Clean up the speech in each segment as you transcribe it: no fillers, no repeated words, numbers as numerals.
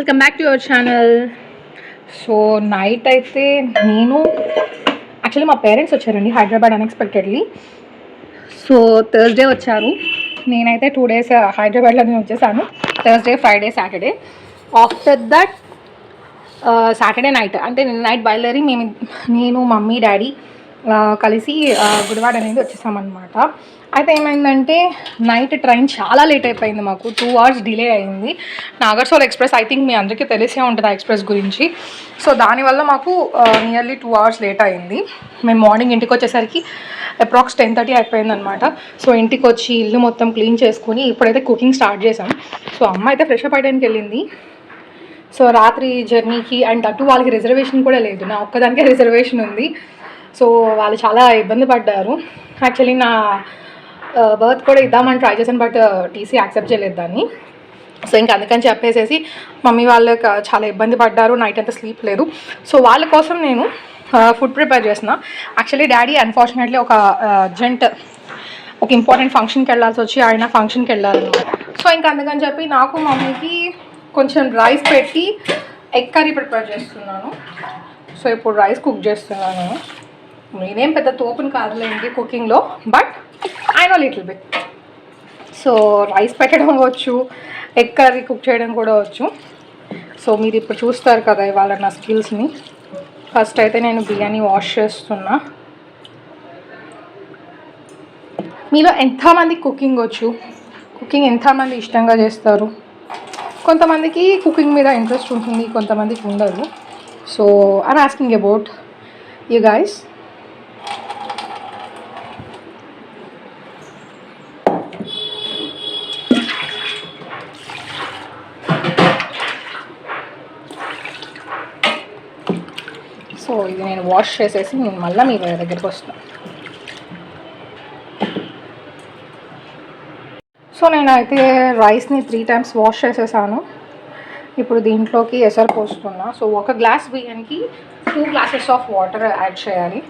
Welcome back to your channel. So night అయితే నేను actually మా పేరెంట్స్ వచ్చారండి హైదరాబాద్ అన్ఎక్స్పెక్టెడ్లీ. సో థర్స్డే వచ్చారు. నేనైతే 2 days హైదరాబాద్లో నేను వచ్చేసాను. Thursday, Friday, Saturday. After that Saturday night అంటే నైట్ బయలుదేరి నేను మమ్మీ డాడీ కలిసి గుడివాడ అనేది వచ్చేసామన్నమాట. అయితే ఏమైందంటే నైట్ ట్రైన్ చాలా లేట్ అయిపోయింది, మాకు 2 hours డిలే అయింది. నాగర్సోల్ ఎక్స్ప్రెస్, ఐ థింక్ మీ అందరికీ తెలిసే ఉంటుంది ఆ ఎక్స్ప్రెస్ గురించి. సో దానివల్ల మాకు నియర్లీ 2 hours లేట్ అయింది. మేము మార్నింగ్ ఇంటికి వచ్చేసరికి అప్రాక్స్ 10:30 అయిపోయిందనమాట. సో ఇంటికి వచ్చి ఇల్లు మొత్తం క్లీన్ చేసుకుని ఇప్పుడైతే కుకింగ్ స్టార్ట్ చేసాం. సో అమ్మ అయితే ఫ్రెష్ అప్ అయ్యడానికి వెళ్ళింది. సో రాత్రి జర్నీకి అండ్ అటు వాళ్ళకి రిజర్వేషన్ కూడా లేదు, నా ఒక్కదానికే రిజర్వేషన్ ఉంది. సో వాళ్ళు చాలా ఇబ్బంది పడ్డారు. యాక్చువల్లీ నా బర్త్ కూడా ఇద్దామని ట్రై చేశాను, బట్ టీసీ యాక్సెప్ట్ చేయలేదు దాన్ని. సో ఇంకా అందుకని చెప్పేసి మమ్మీ వాళ్ళకి చాలా ఇబ్బంది పడ్డారు, నైట్ అంతా స్లీప్ లేదు. సో వాళ్ళ కోసం నేను ఫుడ్ ప్రిపేర్ చేసిన. యాక్చువల్లీ డాడీ అన్ఫార్చునేట్లీ ఒక ఇంపార్టెంట్ ఫంక్షన్కి వెళ్ళాల్సి వచ్చి ఆయన ఫంక్షన్కి వెళ్ళాలన్నమాట. సో ఇంకా అందుకని చెప్పి నాకు మమ్మీకి కొంచెం రైస్ పెట్టి ఎగ్ కర్రీ ప్రిపేర్ చేస్తున్నాను. సో ఇప్పుడు రైస్ కుక్ చేస్తున్నాను. నేనేం పెద్ద తోపుని కాదులేండి కుకింగ్లో, but I know little bit. So rice పెట్టడం వచ్చు, ఎగ్ కర్రీ కుక్ చేయడం కూడా వచ్చు. సో మీరు ఇప్పుడు చూస్తారు కదా ఇవాళ నా స్కిల్స్ని. ఫస్ట్ అయితే నేను బిర్యానీ వాష్ చేస్తున్నా. మీలో ఎంతమంది కుకింగ్ వచ్చు? కుకింగ్ ఎంతమంది ఇష్టంగా చేస్తారు? కొంతమందికి కుకింగ్ మీద ఇంట్రెస్ట్ ఉంటుంది, కొంతమందికి ఉండదు. So I'm asking about you guys. So ఇది నేను వాష్ చేసేసి నేను మళ్ళీ మీ దగ్గరికి వస్తాను. సో నేనైతే రైస్ని 3 times వాష్ చేసేసాను. ఇప్పుడు దీంట్లోకి ఎసరు పోస్తున్నా. సో 1 glass బియ్యానికి 2 glasses ఆఫ్ వాటర్ యాడ్ చేయాలి.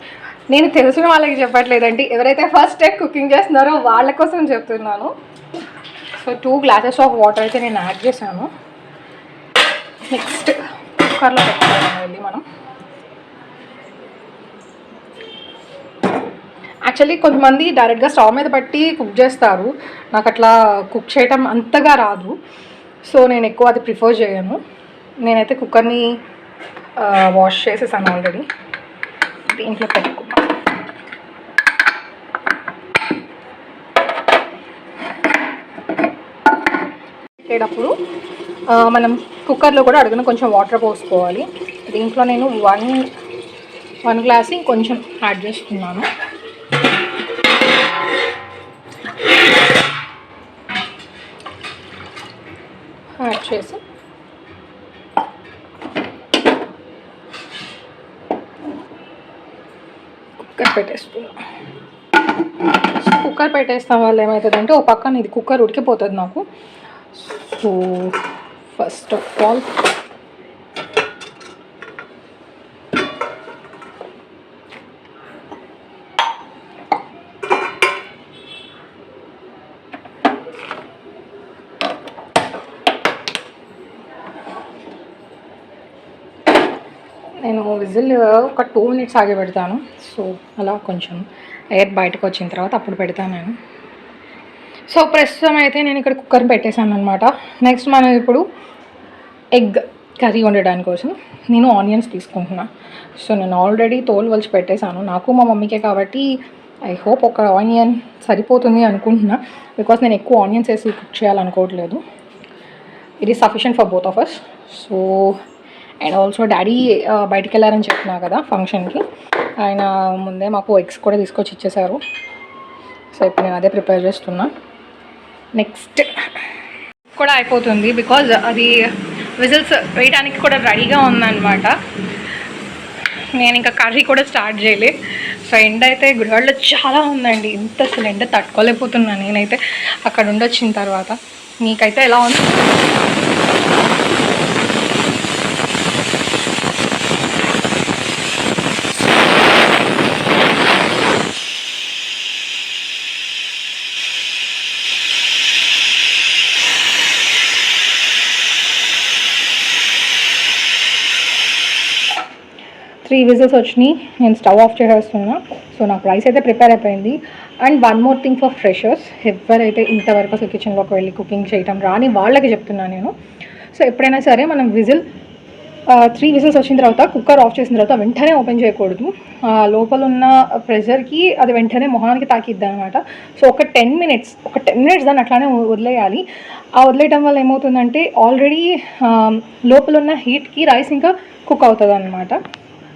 నేను తెలిసిన వాళ్ళకి చెప్పట్లేదండి, ఎవరైతే ఫస్ట్ టైం కుకింగ్ చేస్తున్నారో వాళ్ళ కోసం చెప్తున్నాను. సో 2 glasses ఆఫ్ వాటర్ అయితే నేను యాడ్ చేశాను. నెక్స్ట్ కుక్కర్లో పెట్టుకోవాలి వెళ్ళి మనం. యాక్చువల్లీ కొంతమంది డైరెక్ట్గా స్టవ్ మీద పట్టి కుక్ చేస్తారు, నాకు అట్లా కుక్ చేయటం అంతగా రాదు. సో నేను ఎక్కువ అది ప్రిఫర్ చేయను. నేనైతే కుక్కర్ని వాష్ చేసేసాను ఆల్రెడీ. దీంట్లో పెట్టుకున్నాను. పెట్టేటప్పుడు మనం కుక్కర్లో కూడా అడుగున కొంచెం వాటర్ పోసుకోవాలి. దీంట్లో నేను 1 glass ఇంకొంచెం యాడ్ చేస్తున్నాను. యాడ్ చేసి కుక్కర్ పెట్టేస్తున్నాం. కుక్కర్ పెట్టేస్తాం వల్ల ఏమవుతుందంటే ఓ పక్కన ఇది కుక్కర్ ఉడికిపోతుంది నాకు. సో ఫస్ట్ ఆఫ్ ఆల్ నేను విజిల్ ఒక 2 minutes ఆగి పెడతాను. సో అలా కొంచెం ఎయిర్ బయటకు వచ్చిన తర్వాత అప్పుడు పెడతాను నేను. సో ప్రస్తుతం అయితే నేను ఇక్కడ కుక్కర్ని పెట్టేశాను అనమాట. నెక్స్ట్ మనం ఇప్పుడు ఎగ్ కర్రీ వండడానికి కోసం నేను ఆనియన్స్ తీసుకుంటున్నా. సో నేను ఆల్రెడీ తోలు వలిచి పెట్టేశాను, నాకు మా మమ్మీకే కాబట్టి ఐ హోప్ ఒక ఆనియన్ సరిపోతుంది అనుకుంటున్నా. బికాస్ నేను ఎక్కువ ఆనియన్స్ వేసి కుక్ చేయాలనుకోవట్లేదు. It is sufficient for both of us. So and also daddy బయటికి వెళ్ళారని చెప్పినా కదా ఫంక్షన్కి, ఆయన ముందే మాకు ఎగ్స్ కూడా తీసుకొచ్చి ఇచ్చేసారు. సో ఇప్పుడు నేను అదే ప్రిపేర్ చేస్తున్నా. నెక్స్ట్ కూడా అయిపోతుంది బికాజ్ అది విజిల్స్ వేయడానికి కూడా రెడీగా ఉందన్నమాట. నేను ఇంకా కర్రీ కూడా స్టార్ట్ చేయలే. సో ఎండ అయితే గుడివాడలో చాలా ఉందండి, ఇంత అసలు ఎండ తట్టుకోలేకపోతున్నాను నేనైతే అక్కడ ఉండొచ్చిన తర్వాత. మీకైతే ఎలా ఉంది? విజిల్స్ వచ్చినాయి. నేను స్టవ్ ఆఫ్ చేసేస్తున్నా. సో నాకు రైస్ అయితే ప్రిపేర్ అయిపోయింది. And one more thing for freshers, ఎవరైతే ఇంతవరకు అసలు కిచెన్లోకి వెళ్ళి కుకింగ్ చేయటం రాని వాళ్ళకి చెప్తున్నాను నేను. సో ఎప్పుడైనా సరే మనం 3 విజిల్స్ వచ్చిన తర్వాత కుక్కర్ ఆఫ్ చేసిన తర్వాత వెంటనే ఓపెన్ చేయకూడదు. లోపల ఉన్న ప్రెషర్కి అది వెంటనే మొహానికి తాకిద్ది అనమాట. సో ఒక 10 మినిట్స్ దాన్ని అట్లానే వదిలేయాలి. ఆ వదిలేయటం వల్ల ఏమవుతుందంటే ఆల్రెడీ లోపల ఉన్న హీట్కి రైస్ ఇంకా కుక్ అవుతుంది అనమాట.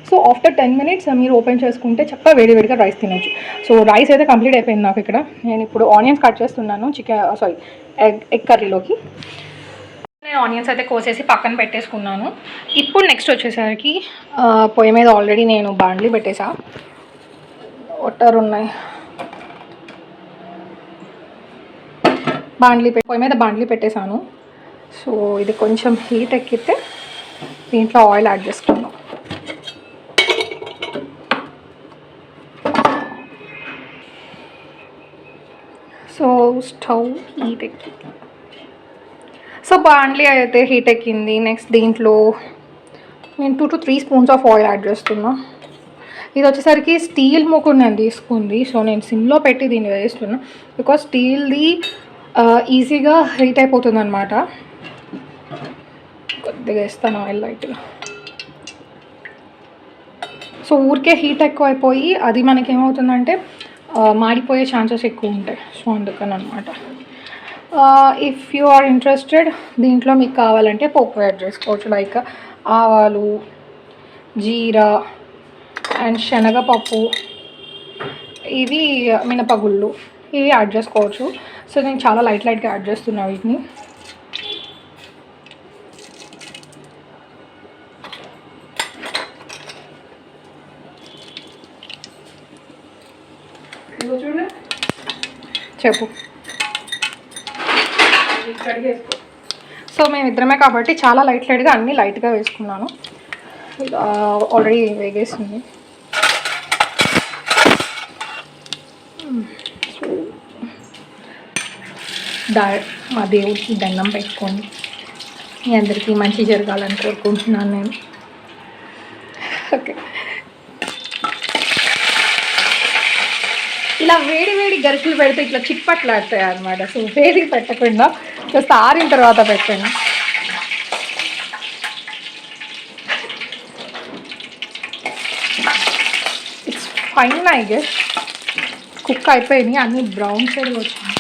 సో ఆఫ్టర్ 10 మినిట్స్ మీరు ఓపెన్ చేసుకుంటే చక్కగా వేడివేడిగా రైస్ తినొచ్చు. సో రైస్ అయితే కంప్లీట్ అయిపోయింది నాకు. ఇక్కడ నేను ఇప్పుడు ఆనియన్స్ కట్ చేస్తున్నాను ఎగ్ కర్రీలోకి. నేను ఆనియన్స్ అయితే కోసేసి పక్కన పెట్టేసుకున్నాను. ఇప్పుడు నెక్స్ట్ వచ్చేసరికి పొయ్యి మీద ఆల్రెడీ నేను బాండ్లీ పెట్టేసా. వాటర్ ఉన్నాయి. పొయ్యి మీద బాండ్లీ పెట్టేశాను. సో ఇది కొంచెం హీట్ ఎక్కితే దీంట్లో ఆయిల్ యాడ్ చేసుకున్నాను. సో స్టవ్ హీట్ ఎక్కింది. సో బాండ్లీ అయితే హీట్ ఎక్కింది. నెక్స్ట్ దీంట్లో నేను 2 to 3 spoons of oil add చేస్తున్నా. ఇది వచ్చేసరికి స్టీల్ మూకుడు నేను తీసుకుంది. సో నేను సిమ్లో పెట్టి దీన్ని వేస్తున్నా. బికాస్ స్టీల్ది ఈజీగా హీట్ అయిపోతుంది అనమాట. కొద్దిగా వేస్తాను ఆయిల్ లైట్గా. సో ఊరికే హీట్ ఎక్కువ అయిపోయి అది మనకి ఏమవుతుందంటే మాడిపోయే ఛాన్సెస్ ఎక్కువ ఉంటాయి. సో అందుకని అనమాట. ఇఫ్ యు ఆర్ ఇంట్రెస్టెడ్ దీంట్లో మీకు కావాలంటే పోపు యాడ్ చేసుకోవచ్చు. లైక్ ఆవాలు, జీరా అండ్ శనగపప్పు, ఇవి మినపగుళ్ళు, ఇవి యాడ్ చేసుకోవచ్చు. సో నేను చాలా లైట్గా యాడ్ చేస్తున్నా వీటిని. చెప్పు. సో మేమిద్దరమే కాబట్టి చాలా లైట్గా అన్నీ లైట్గా వేసుకున్నాను. ఆల్రెడీ వేగేసింది. మా దేవుడికి దండం పెట్టుకోండి. మీ అందరికీ మంచి జరగాలని కోరుకుంటున్నాను నేను. ఓకే, ఇలా వేడి గరిటెలు పెడితే ఇట్లా చిట్పట్లాడతాయి అనమాట. సో వేడికి పెట్టకుండా జస్ట్ ఆరిన తర్వాత పెట్టండి. It's fine. I guess cook అయిపోయింది. అన్నీ బ్రౌన్ షేడ్ వచ్చింది.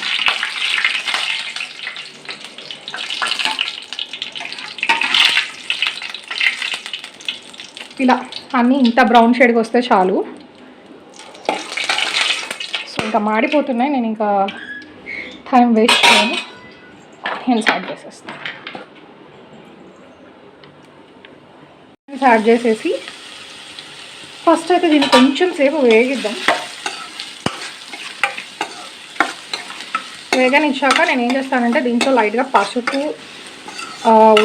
ఇలా అన్నీ ఇంత బ్రౌన్ షేడ్కి వస్తే చాలు. సో ఇంకా మాడిపోతున్నాయి. నేను ఇంకా టైం వేస్ట్ చేయను. యాడ్ చేసేస్తాను. యాడ్ చేసేసి ఫస్ట్ అయితే దీన్ని కొంచెం సేపు వేగిద్దాం. వేగనిచ్చాక నేను ఏం చేస్తానంటే దీంట్లో లైట్గా పసుపు,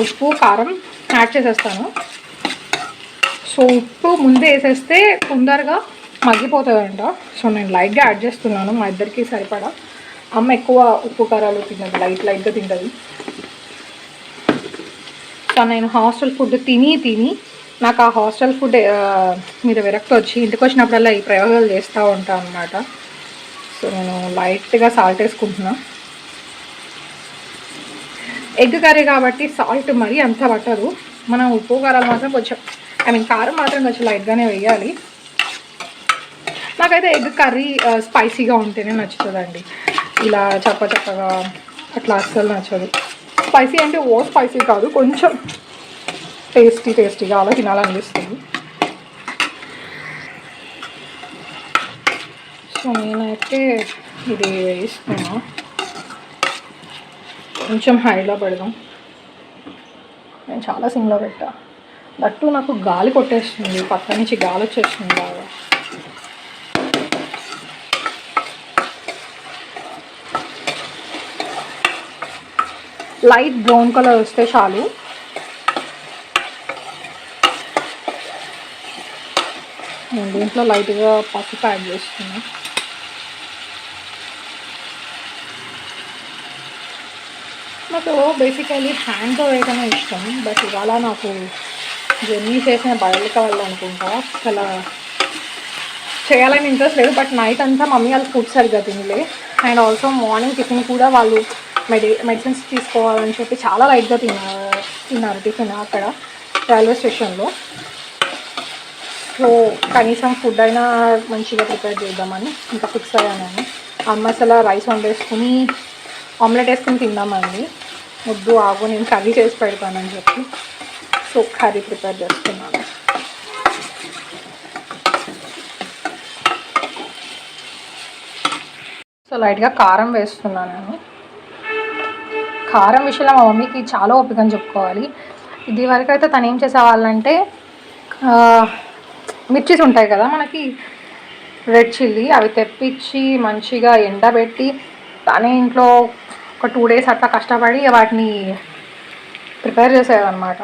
ఉప్పు, కారం యాడ్ చేసేస్తాను. సో ఉప్పు ముందే వేసేస్తే తొందరగా మగ్గిపోతుందంట. సో నేను లైట్గా యాడ్ చేస్తున్నాను. మా ఇద్దరికి సరిపడా. అమ్మ ఎక్కువ ఉప్పు కారాలు తిన్నది, లైట్గా తింటుంది. సో నేను హాస్టల్ ఫుడ్ తిని నాకు ఆ హాస్టల్ ఫుడ్ మీద విరక్తి వచ్చి ఇంటికి వచ్చినప్పుడల్లా ఈ ప్రయోగాలు చేస్తూ ఉంటాను అనమాట. సో నేను లైట్గా సాల్ట్ వేసుకుంటున్నా. ఎగ్ కర్రీ కాబట్టి సాల్ట్ మరీ అంత పట్టదు. మనం ఉప్పు కారాలు మాత్రం కొంచెం కారం మాత్రం కొంచెం లైట్గానే వేయాలి. నాకైతే ఎగ్ కర్రీ స్పైసీగా ఉంటేనే నచ్చుతుందండి. ఇలా చప్పగా అట్లా అస్సలు నచ్చదు. స్పైసీ అంటే స్పైసీ కాదు, కొంచెం టేస్టీగా అలా తినాలనిపిస్తుంది. సో నేనైతే ఇది వేస్తున్నా. కొంచెం హైలో పెడదాం. నేను చాలా సిమ్లో పెట్టా. దట్టు నాకు గాలి కొట్టేస్తుంది, పక్క నుంచి గాలి వచ్చేస్తుంది బాగా. లైట్ బ్రౌన్ కలర్ వస్తే చాలు. నేను దీంట్లో లైట్గా పసుపు యాడ్ చేస్తున్నా. నాకు బేసికలీ హ్యాండ్తో వేయడమే ఇష్టం, బట్ ఇవాళ నాకు జర్నీ చేసిన బయలుక వల్ల అనుకుంటా అసలు చేయాలని ఇంట్రెస్ట్ లేదు. బట్ నైట్ అంతా మమ్మీ వాళ్ళు ఫుడ్ సరిగ్గా తినలే. అండ్ ఆల్సో మార్నింగ్ టిఫిన్ కూడా వాళ్ళు మెడిసిన్స్ తీసుకోవాలని చెప్పి చాలా లైట్గా తిన్నారు టిఫిన్ అక్కడ రైల్వే స్టేషన్లో. సో కనీసం ఫుడ్ అయినా మంచిగా ప్రిపేర్ చేద్దామని ఇంకా ఫిక్స్ అయ్యాను. అమ్మ అసలు రైస్ వండేసుకుని ఆమ్లెట్ వేసుకుని తిందామండి. వద్దు ఆగు నేను కర్రీ చేసి పెడతానని చెప్పి సో కర్రీ ప్రిపేర్ చేస్తున్నాను. సో లైట్గా కారం వేస్తున్నాను నేను. కారం విషయంలో మా మమ్మీకి చాలా ఓపిక అని చెప్పుకోవాలి. ఇది వరకు అయితే తను ఏం చేసేవాళ్ళంటే మిర్చీస్ ఉంటాయి కదా మనకి రెడ్ చిల్లీ, అవి తెప్పించి మంచిగా ఎండబెట్టి తనే ఇంట్లో ఒక 2 days అట్లా కష్టపడి వాటిని ప్రిపేర్ చేసేదన్నమాట.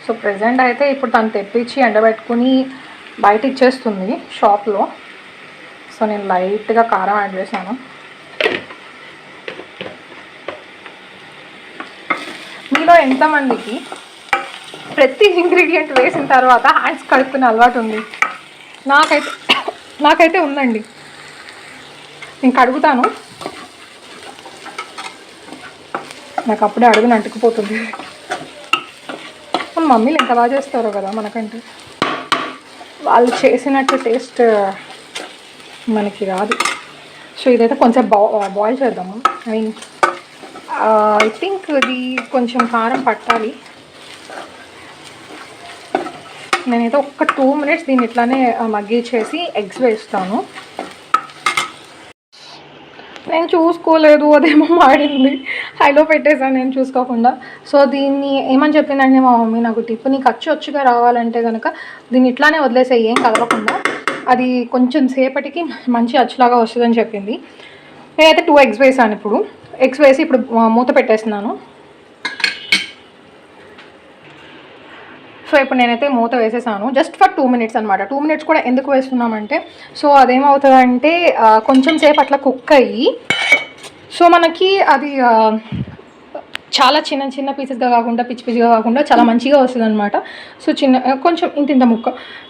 సో ప్రెజెంట్ అయితే ఇప్పుడు తను తెప్పించి ఎండబెట్టుకుని బయట ఇచ్చేస్తుంది షాప్లో. సో నేను లైట్గా కారం యాడ్ చేశాను. మీలో ఎంతమందికి ప్రతి ఇంగ్రీడియంట్ వేసిన తర్వాత హ్యాండ్స్ కడుక్కునే అలవాటు ఉంది? నాకైతే ఉందండి. నేను కడుగుతాను, నాకు అప్పుడే అడుగుని అంటుకుపోతుంది. మన మమ్మీలు ఎంత బాగా చేస్తారో కదా మనకంటే, వాళ్ళు చేసినట్టు టేస్ట్ మనకి రాదు. సో ఇదైతే కొంచెం బాయిల్ చేద్దాము. ఐ థింక్ ఇది కొంచెం కారం పట్టాలి. నేనైతే ఒక్క 2 minutes దీన్ని ఇట్లానే మగ్గిచ్చేసి ఎగ్స్ వేస్తాను. నేను చూసుకోలేదు, అదేమో మాడింది, హైలో పెట్టేసాను నేను చూసుకోకుండా. సో దీన్ని ఏమని చెప్పిందంటే మా మమ్మీ నాకు టిప్, నీకు వచ్చుగా రావాలంటే కనుక దీన్ని ఇట్లానే వదిలేసే ఏం కలవకుండా, అది కొంచెం సేపటికి మంచి అచ్చులాగా వస్తుందని చెప్పింది. నేనైతే 2 eggs వేసాను. ఇప్పుడు ఎగ్స్ వేసి ఇప్పుడు మూత పెట్టేస్తున్నాను. సో ఇప్పుడు నేనైతే మూత వేసేసాను జస్ట్ ఫర్ 2 minutes అనమాట. 2 minutes కూడా ఎందుకు వేస్తున్నామంటే, సో అదేమవుతుందంటే కొంచెం సేపు అట్లా కుక్ అయ్యి, సో మనకి అది చాలా చిన్న చిన్న పీసెస్గా కాకుండా పిచ్చిగా కాకుండా చాలా మంచిగా వస్తుంది అనమాట. సో కొంచెం ఇంత ముక్క,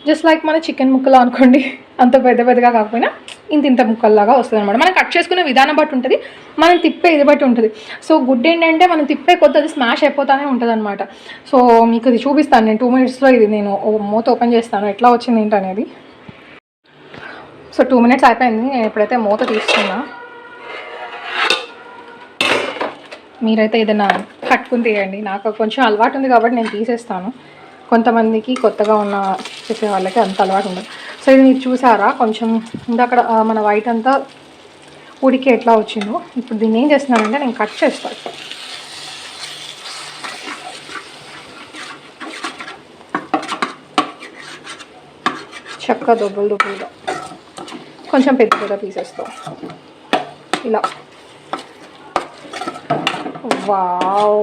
జస్ట్ లైక్ మన చికెన్ ముక్కలు అనుకోండి, అంత పెద్దగా కాకపోయినా ఇంత ముక్కల్లాగా వస్తుంది అనమాట. మనం కట్ చేసుకునే విధానం బట్టి ఉంటుంది, మనం తిప్పే ఇది బట్టి ఉంటుంది. సో గుడ్ ఏంటంటే మనం తిప్పే కొద్ది అది స్మాష్ అయిపోతూనే ఉంటుంది అనమాట. సో మీకు ఇది చూపిస్తాను నేను 2 minutesలో. ఇది నేను మూత ఓపెన్ చేస్తాను ఎట్లా వచ్చింది ఏంటనేది. సో 2 minutes అయిపోయింది. నేను ఎప్పుడైతే మూత తీస్తున్నా, మీరైతే ఏదైనా కట్టుకుని తీయండి. నాకు కొంచెం అలవాటు ఉంది కాబట్టి నేను తీసేస్తాను. కొంతమందికి కొత్తగా ఉన్న చేసే వాళ్ళకి అంత అలవాటు ఉండదు. సో ఇది మీరు చూసారా, కొంచెం ఇందాక మన వైట్ అంతా ఉడికి ఎట్లా వచ్చిందో. ఇప్పుడు దీన్ని ఏం చేస్తున్నానంటే నేను కట్ చేస్తాను. చక్కగా దుబ్బలుగా కొంచెం పెద్ద పీసెస్తో ఇలా. వావ్,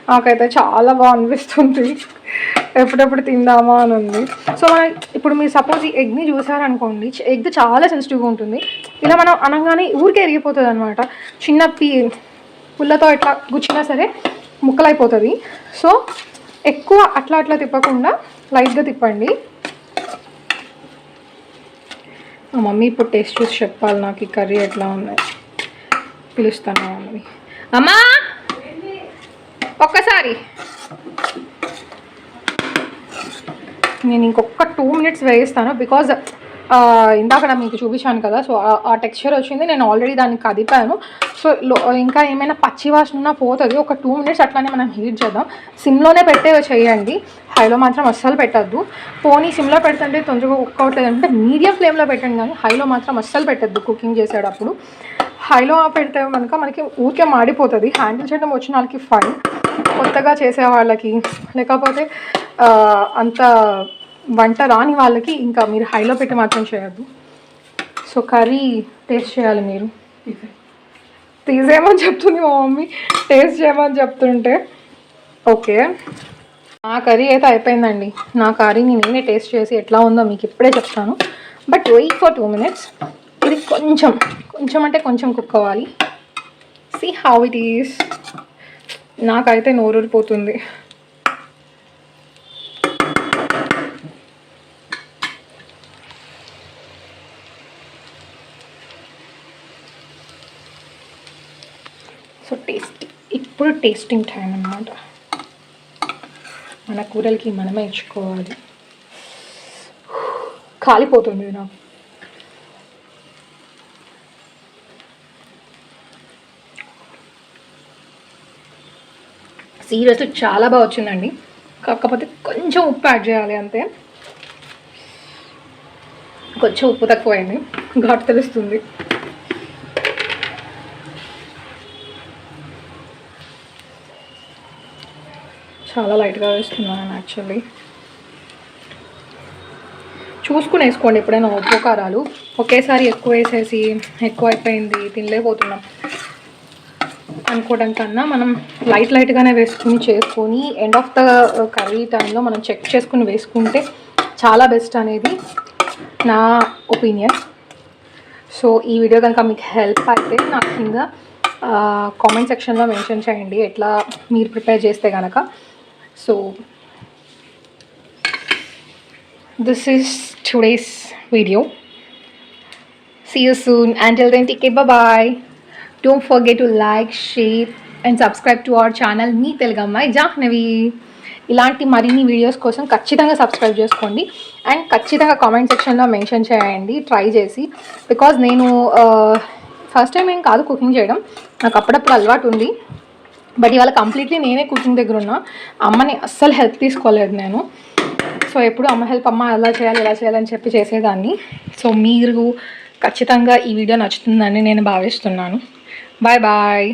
నాకైతే చాలా బాగా అనిపిస్తుంది, ఎప్పుడెప్పుడు తిందామా అని ఉంది. సో మనం ఇప్పుడు మీరు సపోజ్ ఈ ఎగ్ని చూసారనుకోండి, ఎగ్ చాలా సెన్సిటివ్గా ఉంటుంది. ఇలా మనం అనగానే ఊరికే ఎరిగిపోతుంది అనమాట. చిన్న పుల్లతో ఇట్లా గుచ్చినా సరే ముక్కలు అయిపోతుంది. సో ఎక్కువ అట్లా తిప్పకుండా లైట్గా తిప్పండి. మా మమ్మీ ఇప్పుడు టేస్ట్ చూసి చెప్పాలి నాకు ఈ కర్రీ ఎట్లా ఉన్నాయి. పిలుస్తాను మా మమ్మీ. అమ్మా ఒక్కసారి, నేను ఇంకొక 2 minutes వేయిస్తాను. బికాజ్ ఇందాక మీకు చూపించాను కదా, సో ఆ టెక్స్చర్ వచ్చింది. నేను ఆల్రెడీ దాన్ని కదిపాను. సో ఇంకా ఏమైనా పచ్చి వాసన ఉన్నా పోతుంది. ఒక 2 minutes అట్లానే మనం హీట్ చేద్దాం. సిమ్లోనే పెట్టే చేయండి, హైలో మాత్రం అస్సలు పెట్టద్దు. పోనీ సిమ్లో పెడుతుంటే తొందరగా కుక్ అవ్వట్లేదు అంటే మీడియం ఫ్లేమ్లో పెట్టండి, కానీ హైలో మాత్రం అస్సలు పెట్టద్దు. కుకింగ్ చేసేటప్పుడు హైలో పెడితే కనుక మనకి ఊరికే మాడిపోతుంది. హ్యాండిల్ చేయడం వచ్చిన వాళ్ళకి ఫైన్, కొత్తగా చేసే వాళ్ళకి లేకపోతే అంత వంట రాని వాళ్ళకి ఇంకా మీరు హైలో పెట్టి మాత్రం చేయొద్దు. సో కర్రీ టేస్ట్ చేయాలి మీరు. తీసేయమని చెప్తుంది మా మమ్మీ, టేస్ట్ చేయమని చెప్తుంటే. ఓకే, నా కర్రీ అయితే అయిపోయిందండి. నా కర్రీని నేనే టేస్ట్ చేసి ఎట్లా ఉందో మీకు ఇప్పుడే చెప్తాను. But wait for 2 minutes. ఇది కొంచెం అంటే కొంచెం కుక్ అవ్వాలి. See how it is. నాకైతే నోరూరిపోతుంది. ఇప్పుడు టేస్టింగ్ టైం అన్నమాట. మన కూరలకి మనమే ఇచ్చుకోవాలి. కాలిపోతుంది నాకు. సీరియస్ చాలా బాగా వచ్చిందండి. కాకపోతే కొంచెం ఉప్పు యాడ్ చేయాలి అంతే. కొంచెం ఉప్పు తక్కువైంది, ఘాటు తెలుస్తుంది. చాలా లైట్గా వేస్తున్నాను యాక్చువల్లీ. చూసుకుని వేసుకోండి ఎప్పుడైనా ఉప్పు కారాలు. ఒకేసారి ఎక్కువ వేసేసి ఎక్కువ అయిపోయింది తినలేకపోతున్నాం అనుకోవడం కన్నా మనం లైట్గానే వేసుకుని చేసుకొని ఎండ్ ఆఫ్ ద కర్రీ టైంలో మనం చెక్ చేసుకుని వేసుకుంటే చాలా బెస్ట్ అనేది నా ఒపీనియన్. సో ఈ వీడియో కనుక మీకు హెల్ప్ అయితే నాకు కింద కామెంట్ సెక్షన్లో మెన్షన్ చేయండి ఎట్లా మీరు ప్రిపేర్ చేస్తే కనుక. So this is today's video. See you soon. Until then, take care. Bye bye. Don't forget to like, share and subscribe to our channel మీ తెలుగు అమ్మాయి జాహ్నవి. ఇలాంటి మరిన్ని వీడియోస్ కోసం ఖచ్చితంగా సబ్స్క్రైబ్ చేసుకోండి అండ్ ఖచ్చితంగా కామెంట్ సెక్షన్లో మెన్షన్ చేయండి ట్రై చేసి. బికాజ్ నేను ఫస్ట్ టైం ఏం కాదు కుకింగ్ చేయడం, నాకు అప్పుడప్పుడు అలవాటు ఉంది. బట్ ఇవాళ కంప్లీట్లీ నేనే కుకింగ్ దగ్గర ఉన్నా. అమ్మని అస్సలు హెల్ప్ తీసుకోలేదు నేను. సో ఎప్పుడు అమ్మ హెల్ప్, అమ్మ ఎలా చేయాలి ఎలా చేయాలని చెప్పి చేసేదాన్ని. సో మీరు ఖచ్చితంగా ఈ వీడియో నచ్చుతుందని నేను భావిస్తున్నాను. Bye bye.